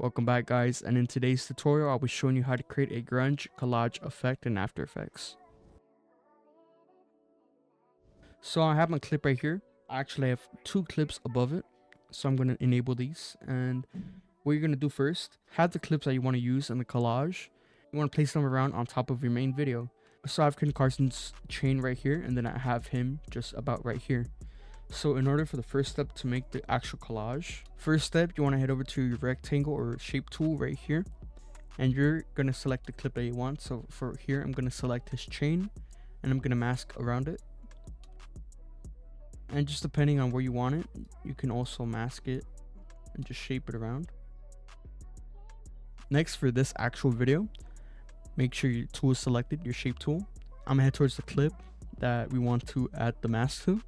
Welcome back, guys, and in today's tutorial I'll be showing you how to create a grunge collage effect in After Effects. So I have my clip right here. I actually have two clips above it, so I'm going to enable these. And what you're going to do first, have the clips that you want to use in the collage. You want to place them around on top of your main video. So I have Ken Carson's chain right here, and then I have him just about right here. So in order for the first step to make the actual collage, first step, you want to head over to your rectangle or shape tool right here, and you're going to select the clip that you want. So for here, I'm going to select his chain and I'm going to mask around it. And just depending on where you want it, you can also mask it and just shape it around. Next, for this actual video, make sure your tool is selected, your shape tool. I'm gonna head towards the clip that we want to add the mask to.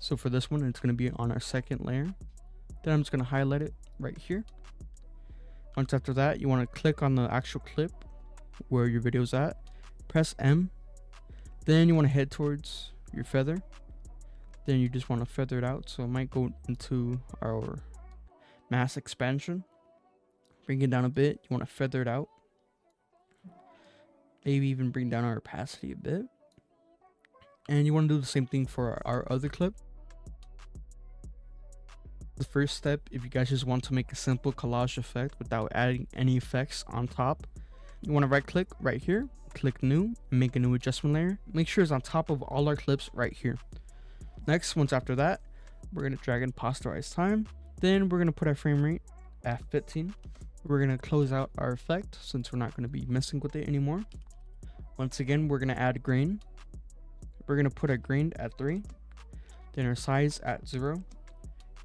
So for this one, it's going to be on our second layer. Then I'm just going to highlight it right here. Once after that, you want to click on the actual clip where your video is at. Press M. Then you want to head towards your feather. Then you just want to feather it out. So it might go into our mask expansion. Bring it down a bit. You want to feather it out. Maybe even bring down our opacity a bit. And you want to do the same thing for our other clip. The first step, if you guys just want to make a simple collage effect without adding any effects on top, you want to right click right here, click new, and make a new adjustment layer. Make sure it's on top of all our clips right here. Next, once after that, we're going to drag and posterize time. Then we're going to put our frame rate at 15. We're going to close out our effect since we're not going to be messing with it anymore. Once again, we're going to add grain. We're going to put our grain at 3, then our size at 0.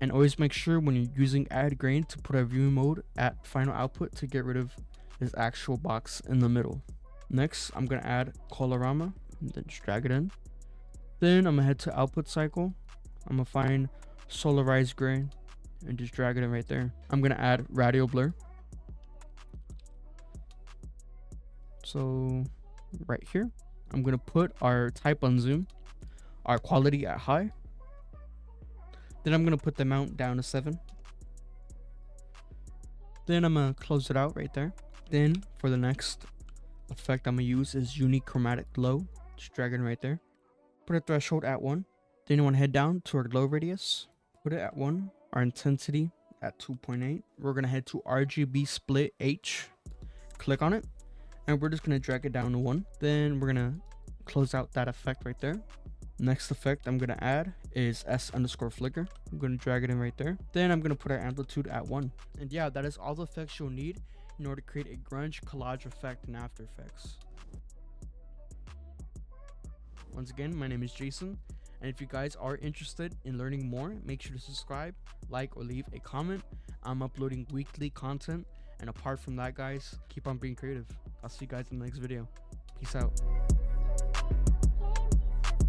And always make sure when you're using add grain to put our viewing mode at final output to get rid of this actual box in the middle. Next, I'm going to add colorama and then just drag it in. Then I'm going to head to output cycle. I'm going to find solarized grain and just drag it in right there. I'm going to add radial blur. So right here, I'm going to put our type on zoom, our quality at high. Then I'm going to put the amount down to 7. Then I'm going to close it out right there. Then for the next effect I'm going to use is unique chromatic glow. Just drag it right there. Put a threshold at 1. Then you want to head down to our glow radius. Put it at 1. Our intensity at 2.8. We're going to head to RGB split H. Click on it. And we're just going to drag it down to 1. Then we're going to close out that effect right there. Next effect I'm going to add is S_flicker. I'm going to drag it in right there. Then I'm going to put our amplitude at 1. And yeah, that is all the effects you'll need in order to create a grunge collage effect in After Effects. Once again, my name is Jason. And if you guys are interested in learning more, make sure to subscribe, like, or leave a comment. I'm uploading weekly content. And apart from that, guys, keep on being creative. I'll see you guys in the next video. Peace out.